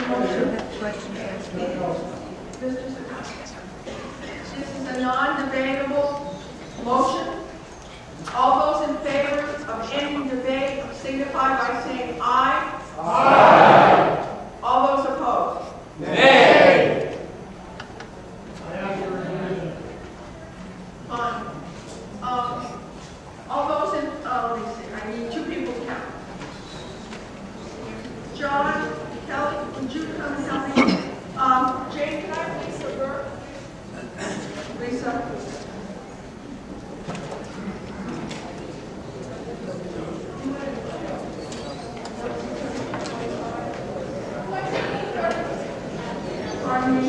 This is a non-debatable motion. All those in favor of ending debate signify by saying aye. Aye. All those opposed? Nay. Fine. All those in, let me see, I need two people to count. John, Kelly, would you come and help me? Jane, can I have Lisa Burke? Lisa? Pardon me?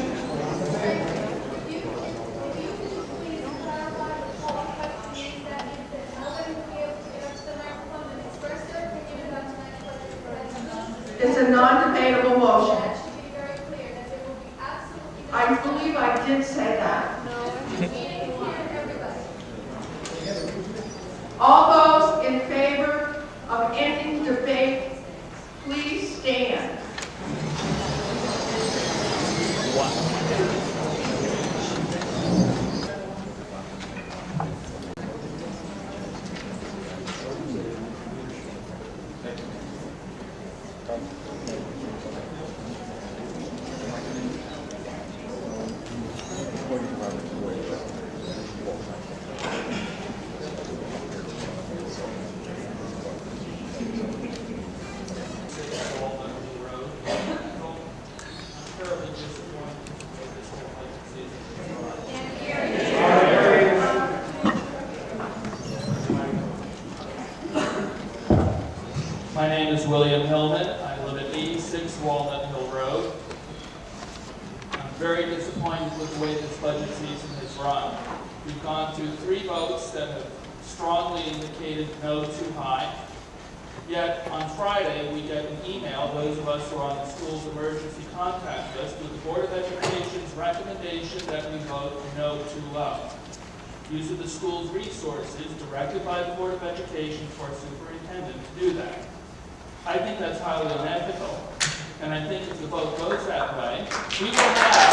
It's a non-debatable motion. I believe I did say that. All those in favor of ending debate, please stand. My name is William Hillman. I live at 86 Walnut Hill Road. I'm very disappointed with the way this budget season has run. We've gone through 3 votes that have strongly indicated no too high. Yet on Friday we get an email, those of us who are on the school's emergency contact list, with the Board of Education's recommendation that we vote no too low. Use of the school's resources directed by the Board of Education for a superintendent to do that. I think that's highly unethical, and I think if the vote goes that way, we will have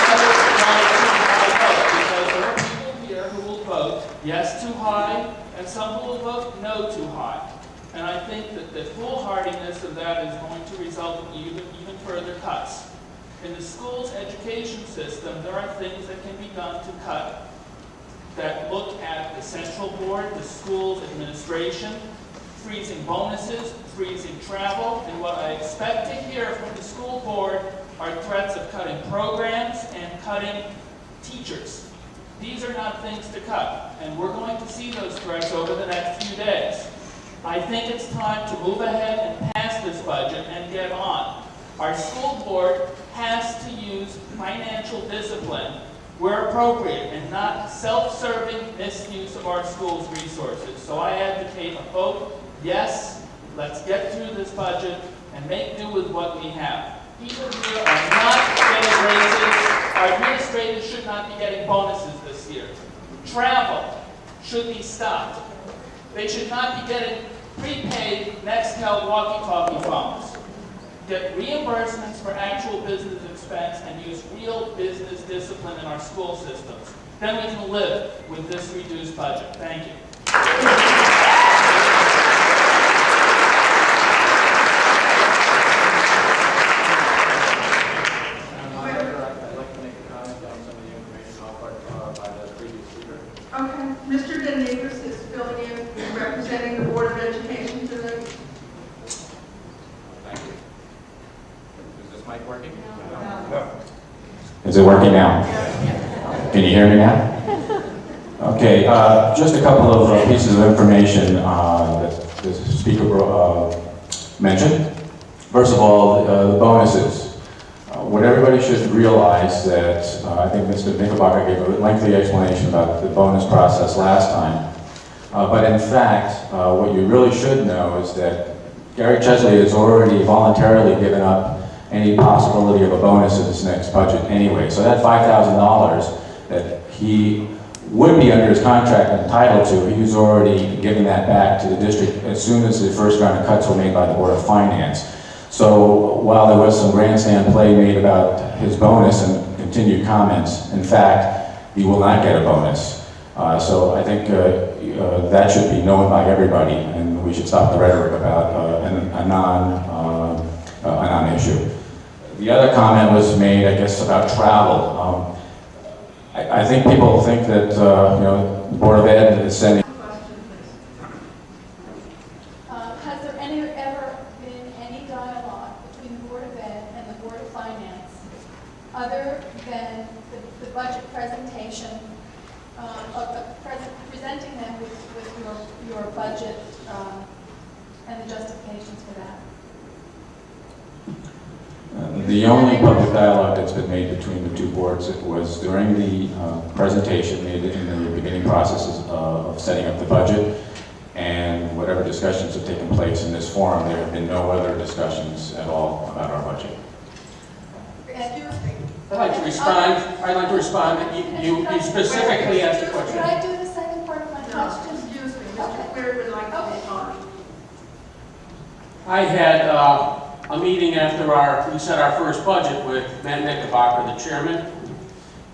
another 1 too high vote, because there are people here who will vote yes too high, and some who will vote no too high. And I think that the foolhardiness of that is going to result in even further cuts. In the school's education system, there are things that can be done to cut that look at the central board, the school's administration, freezing bonuses, freezing travel, and what I expect to hear from the school board are threats of cutting programs and cutting teachers. These are not things to cut, and we're going to see those threats over the next few days. I think it's time to move ahead and pass this budget and get on. Our school board has to use financial discipline where appropriate and not self-serving misuse of our school's resources. So I advocate a vote yes, let's get through this budget and make do with what we have. People here are not getting raises. Our administrators should not be getting bonuses this year. Travel should be stopped. They should not be getting prepaid Nextel walkie-talkie phones. Get reimbursements for actual business expense and use real business discipline in our school systems. Then we can live with this reduced budget. Thank you. Okay, Mr. Denigris is filling in, representing the Board of Education today. Thank you. Is this mic working? No. Is it working now? Can you hear me now? Okay, just a couple of pieces of information that the speaker mentioned. First of all, the bonuses. What everybody should realize that, I think Mr. Knickerbocker gave a lengthy explanation about the bonus process last time. But in fact, what you really should know is that Gary Chesley has already voluntarily given up any possibility of a bonus in this next budget anyway. So that $5,000 that he would be under his contract entitled to, he was already giving that back to the district as soon as the first round of cuts were made by the Board of Finance. So while there was some grandstand play made about his bonus and continued comments, in fact, he will not get a bonus. So I think that should be known by everybody, and we should stop the rhetoric about a non-issue. The other comment was made, I guess, about travel. I think people think that the Board of Ed is sending. Has there ever been any dialogue between the Board of Ed and the Board of Finance other than the budget presentation, presenting them with your budget and the justifications for that? The only public dialogue that's been made between the two boards was during the presentation made in the beginning processes of setting up the budget, and whatever discussions have taken place in this forum, there have been no other discussions at all about our budget. I'd like to respond that you specifically asked the question. Could I do the second part of my question? Excuse me, Mr. Queer would like to respond. I had a meeting after we set our first budget with Matt Knickerbocker, the chairman,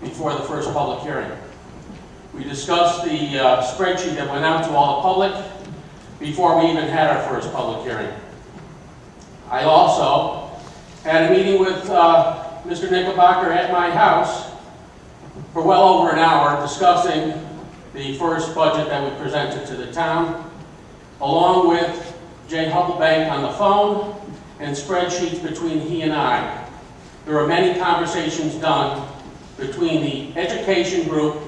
before the first public hearing. We discussed the spreadsheet that went out to all the public before we even had our first public hearing. I also had a meeting with Mr. Knickerbocker at my house for well over an hour discussing the first budget that we presented to the town, along with Jay Hubblebank on the phone and spreadsheets between he and I. There were many conversations done between the education group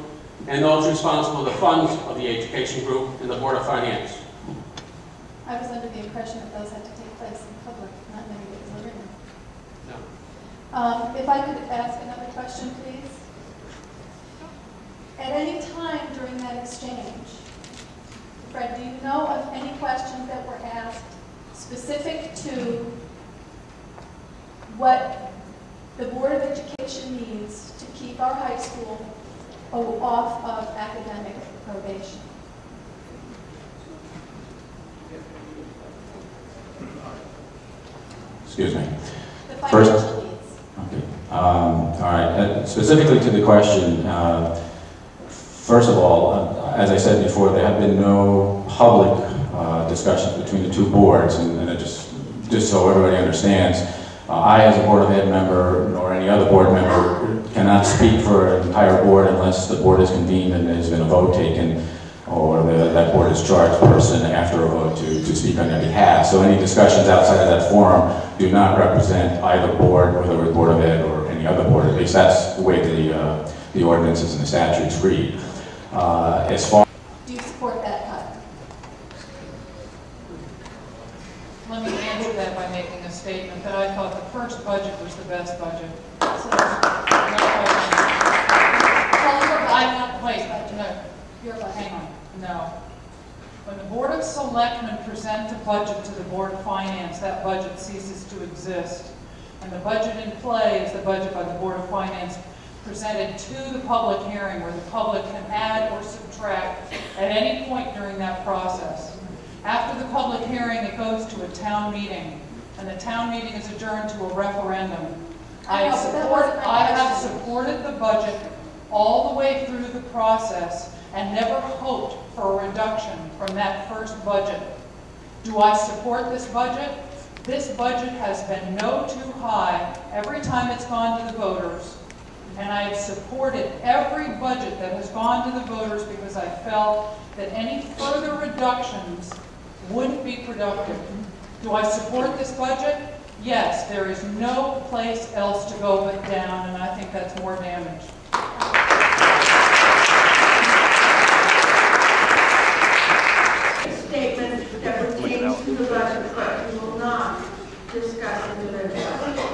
and those responsible for the funds of the education group and the Board of Finance. I was under the impression that those had to take place in public, not many days were written. No. If I could ask another question, please. At any time during that exchange, Fred, do you know of any questions that were asked specific to what the Board of Education needs to keep our high school off of academic probation? Excuse me. The First- financial needs. Okay. All right. Specifically to the question, first of all, as I said before, there have been no public discussions between the two boards, and it just so everybody understands, I, as a Board of Ed member, nor any other board member, cannot speak for an entire board unless the board is convened and there's been a vote taken, or that board is charged person after a vote to speak on their behalf. So any discussions outside of that forum do not represent either board, whether it's Board of Ed or any other board. At least that's the way the ordinances and the statutes read. As far Do you support that cut? Let me answer that by making a statement that I thought the first budget was the best budget. So, No question. well, your I budget. wait, no, Your budget. hang on, no. When the Board of Selectmen present a budget to the Board of Finance, that budget ceases to exist. And the budget in play is the budget by the Board of Finance presented to the public hearing, where the public can add or subtract at any point during that process. After the public hearing, it goes to a town meeting, and the town meeting is adjourned to a referendum. I know, but that wasn't my I have question. supported the budget all the way through the process and never hoped for a reduction from that first budget. Do I support this budget? This budget has been no too high every time it's gone to the voters. And I have supported every budget that has gone to the voters because I felt that any further reductions wouldn't be productive. Do I support this budget? Yes, there is no place else to go but down, and I think that's more damage. Statement that pertains to the budget, but we will not discuss individual budget.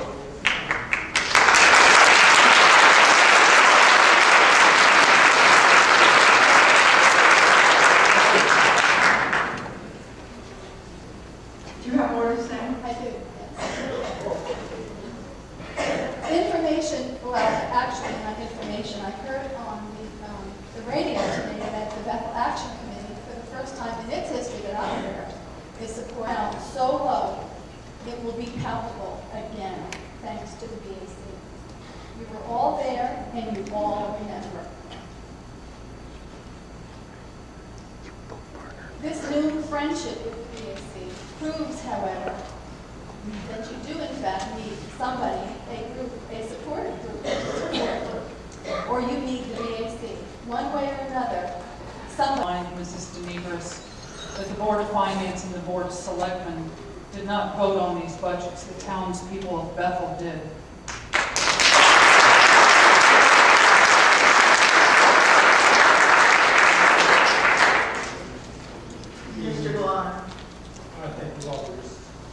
Do you have more to say? I do, yes. Information, well, actually, not information. will be palpable again, thanks to the BAC. You were all there, and you all remember. This new friendship with the BAC proves, however, that you do in fact need somebody, a group, a supportive group, or you need the BAC. One way or another, somebody. Mrs. DeNevers, that the Board of Finance and the Board of Selectmen did not vote on these budgets. The townspeople of Bethel did. Mr. Delon. I thank you all for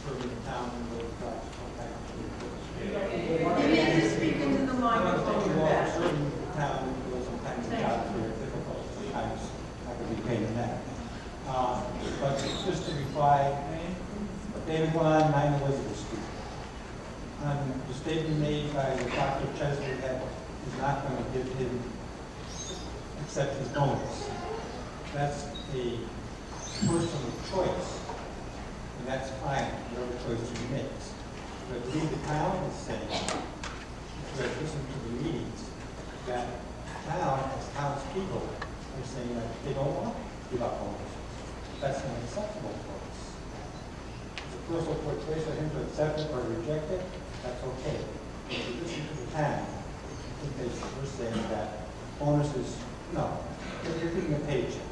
serving the town and the You need to speak into the microphone. Thank you all for serving the town and those sometimes the jobs are difficult, sometimes I can be pain in that. But just to reply, David Glenn, 9 Elizabeth Street. The statement made by Dr. Chesley that is not going to give him, accept his bonus. That's a personal choice, and that's fine, whatever choice he makes. But we, the town, is saying, if you listen to the meetings, that town, as townspeople, are saying that they don't want to give up bonuses. That's not acceptable for us. It's a personal choice for him to accept it or reject it, that's okay. But if you listen to the town, I think we're saying that bonuses, no, you're getting a paycheck.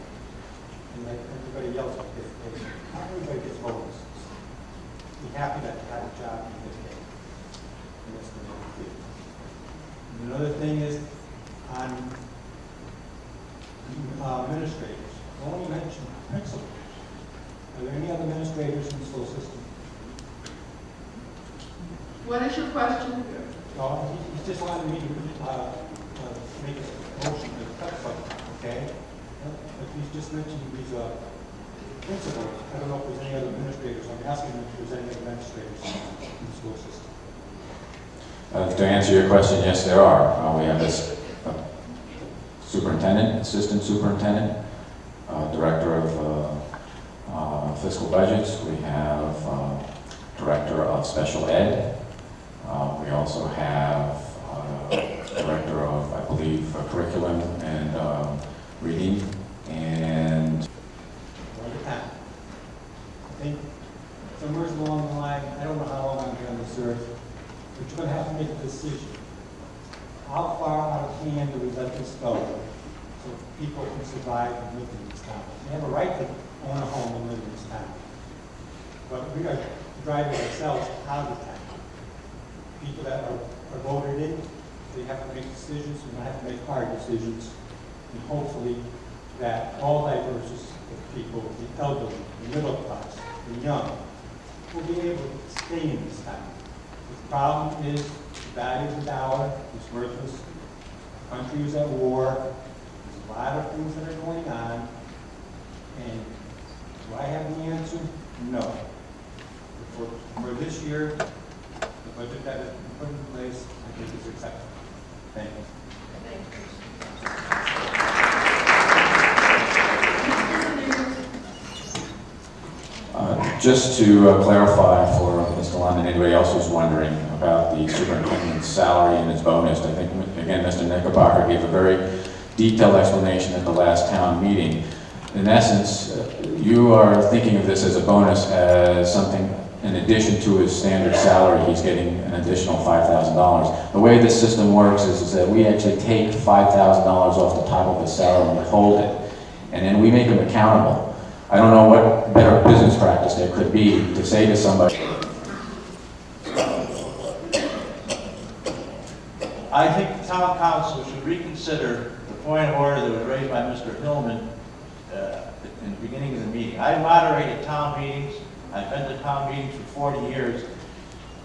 And like everybody else gets paid. Not everybody gets bonuses. Be happy that you have a job and get paid. And that's the main thing. And another thing is on administrators. I only mentioned principals. Are there any other administrators in the school system? What is your question? No, he just wanted me to make a motion to cut something, okay? But he's just mentioned these principals. I don't know if there's any other administrators. I'm asking if there's any other administrators in the school system. To answer your question, yes, there are. We have this superintendent, assistant superintendent, director of fiscal budgets. We have director of special ed. We also have director of, I believe, curriculum and reading. And One at a time. I think somewhere along the line, I don't know how long I'm going to be on this earth, but you're going to have to make a decision. How far out of hand do we let this go so people can survive and live in this town? We have a right to own a home and live in this town. But we are driving ourselves out of the town. People that are voted in, they have to make decisions, and they have to make hard decisions, and hopefully that all diverse people, the elderly, the middle class, the young, will be able to stay in this town. The problem is the value of the dollar is worthless. The country is at war. There's a lot of things that are going on. And do I have the answer? No. For this year, the budget that has been put in place, I think is acceptable. Thank you. Just to clarify for Mr. Lund and anybody else who's wondering about the superintendent's salary and his bonus, I think, again, Mr. Knickerbocker gave a very detailed explanation at the last town meeting. In essence, you are thinking of this as a bonus as something in addition to his standard salary, he's getting an additional $5,000. The way this system works is that we actually take $5,000 off the top of his salary and withhold it, and then we make him accountable. I don't know what better business practice there could be to say to somebody. I think the town council should reconsider the point of order that was raised by Mr. Hillman in the beginning of the meeting. I moderated town meetings. I've been to town meetings for 40 years.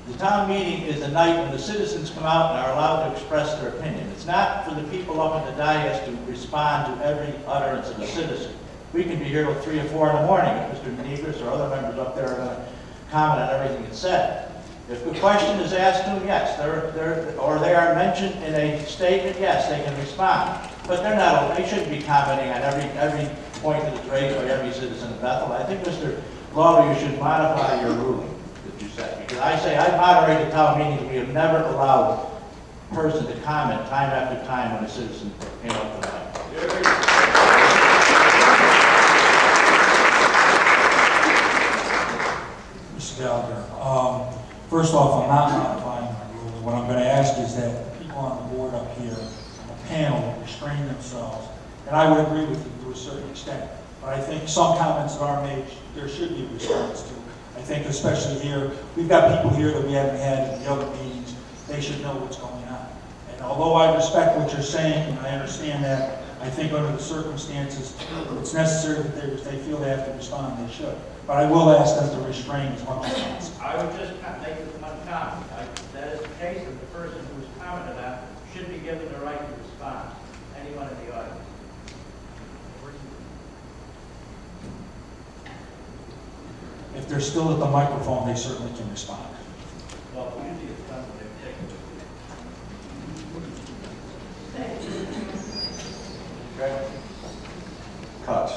The town meeting is the night when the citizens come out and are allowed to express their opinion. It's not for the people up in the dais to respond to every utterance of a citizen. We can be here till 3 or 4 in the morning if Mr. Denevers or other members up there are going to comment on everything that's said. If the question is asked to them, yes, or they are mentioned in a statement, yes, they can respond. But they shouldn't be commenting on every point that is raised by every citizen of Bethel. I think, Mr. Lawler, you should modify your ruling that you set, because I say I moderated town meetings, we have never allowed a person to comment time after time when a citizen came up to the mic. Mr. Gallagher, first off, I'm not modifying my rule. What I'm going to ask is that the people on the board up here, on the panel, restrain themselves. And I would agree with you to a certain extent. But I think some comments that are made, there should be a response to. I think especially here, we've got people here that we haven't had in the other meetings. They should know what's going on. And although I respect what you're saying, and I understand that, I think under the circumstances, it's necessary that if they feel they have to respond, they should. But I will ask them to restrain as much as possible. I would just make this one comment. That is the case of the person who was commented on should be given the right to respond. Anyone in the audience. If they're still at the microphone, they certainly can respond. Well, usually it's done when they're taken. Cuts.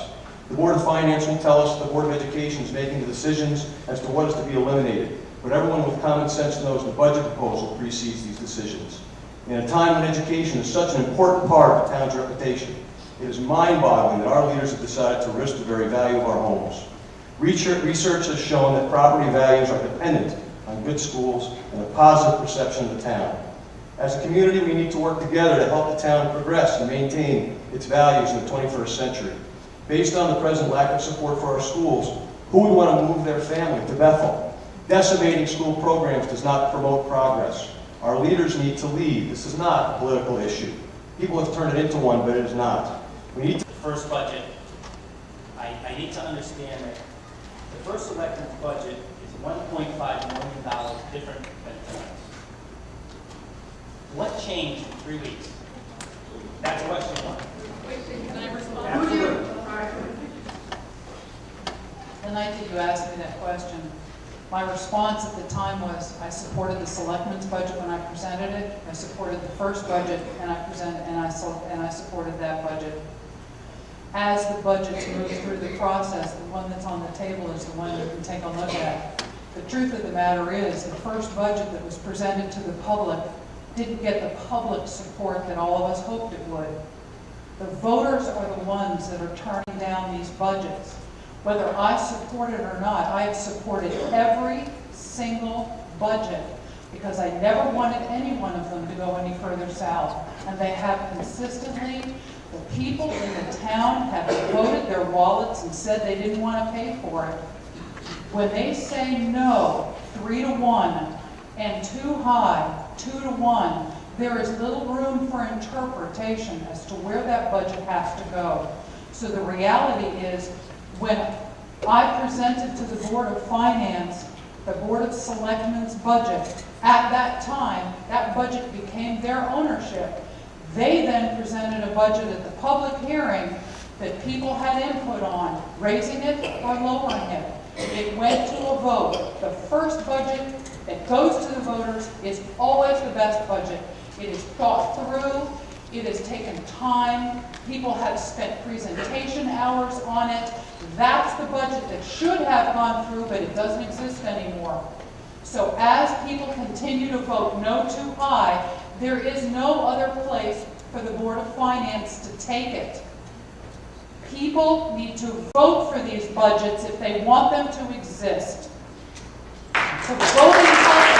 The Board of Finance will tell us the Board of Education is making the decisions as to what is to be eliminated, but everyone with common sense knows the budget proposal precedes these decisions. In a time when education is such an important part of the town's reputation, it is mind-boggling that our leaders have decided to risk the very value of our homes. Research has shown that property values are dependent on good schools and a positive perception of the town. As a community, we need to work together to help the town progress and maintain its values in the 21st century. Based on the present lack of support for our schools, who would want to move their family to Bethel? Decimating school programs does not promote progress. Our leaders need to lead. This is not a political issue. People have turned it into one, but it is not. We need to the first budget, I need to understand that the first selectmen's budget is $1.5 million different than tonight's. What changed in 3 weeks? That's question one. Can I respond? Absolutely. The night that you asked me that question, my response at the time was I supported the selectmen's budget when I presented it. I supported the first budget and I supported that budget. As the budgets move through the process, the one that's on the table is the one you can take a look at. The truth of the matter is the first budget that was presented to the public didn't get the public support that all of us hoped it would. The voters are the ones that are turning down these budgets. Whether I support it or not, I have supported every single budget because I never wanted any one of them to go any further south. And they have consistently, the people in the town have voted their wallets and said they didn't want to pay for it. When they say no, 3-1, and too high, 2-1, there is little room for interpretation as to where that budget has to go. So the reality is, when I presented to the Board of Finance the Board of Selectmen's budget, at that time, that budget became their ownership. They then presented a budget at the public hearing that people had input on, raising it or lowering it. It went to a vote. The first budget that goes to the voters is always the best budget. It is thought through. It has taken time. People have spent presentation hours on it. That's the budget that should have gone through, but it doesn't exist anymore. So as people continue to vote no too high, there is no other place for the Board of Finance to take it. People need to vote for these budgets if they want them to exist. So voting public,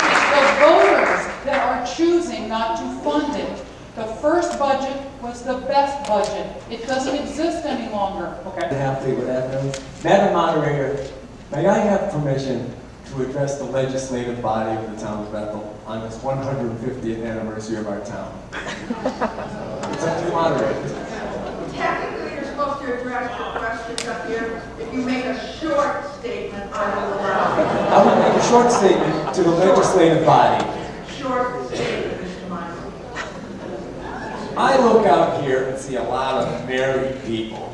it's the voters that are choosing not to fund it. The first budget was the best budget. It doesn't exist any longer. Okay. Happy with that news. Madam Moderator, may I have permission to address the legislative body of the town of Bethel on this 150th anniversary of our town? It's up to the moderator. Technically, you're supposed to address your questions up here. If you make a short statement, I will allow it. I will make a short statement to the legislative body. Short statement, Mr. Michael. I look out here and see a lot of married people.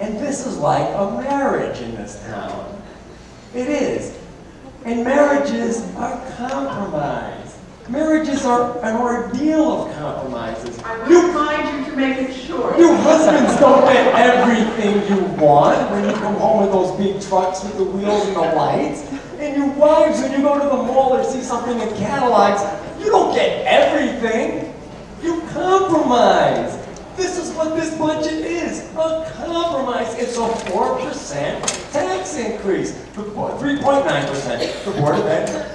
And this is like a marriage in this town. It is. And marriages are compromised. Marriages are an ordeal of compromises. I would remind you to to make it short. You husbands don't get everything you want when you come home with those big trucks with the wheels and the lights. And you wives, when you go to the mall or see something in catalogs, you don't get everything. You compromise. This is what this budget is, a compromise. It's a 4% tax increase, 3.9%. The Board of Ed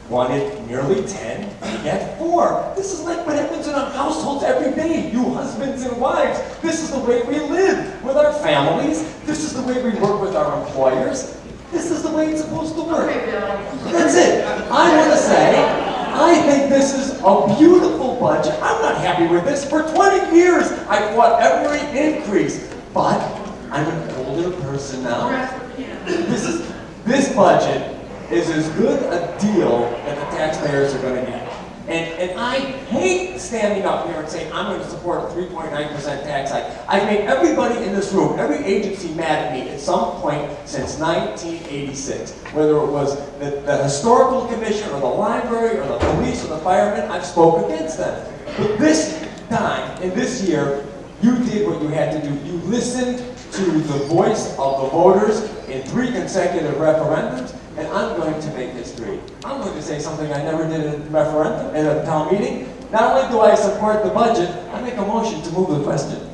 wanted nearly 10, we get 4. This is like what happens in our households every day, you husbands and wives. This is the way we live with our families. This is the way we work with our employers. This is the way it's supposed to work. Okay, Bill. That's it. I want to say, I think this is a beautiful budget. I'm not happy with this. For 20 years, I fought every increase. But I'm an older person now. This budget is as good a deal that the taxpayers are going to get. And I hate standing up here and saying I'm going to support a 3.9% tax hike. I've made everybody in this room, every agency mad at me at some point since 1986. Whether it was the Historical Commission or the library or the police or the firemen, I've spoke against them. But this time, in this year, you did what you had to do. You listened to the voice of the voters in 3 consecutive referendums. And I'm going to make history. I'm going to say something I never did in a referendum, in a town meeting. Not only do I support the budget, I make a motion to move the question.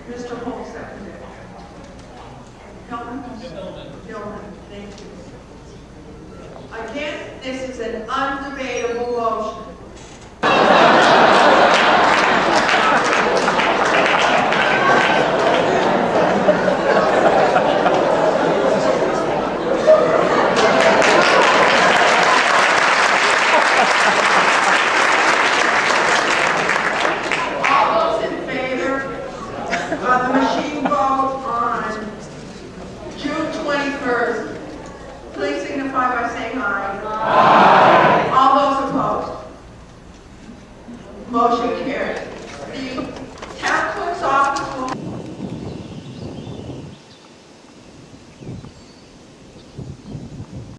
Mr. Holmes, seconded. Hillman? Hillman, thank you. Again, this is an undebatable motion. All those in favor of the machine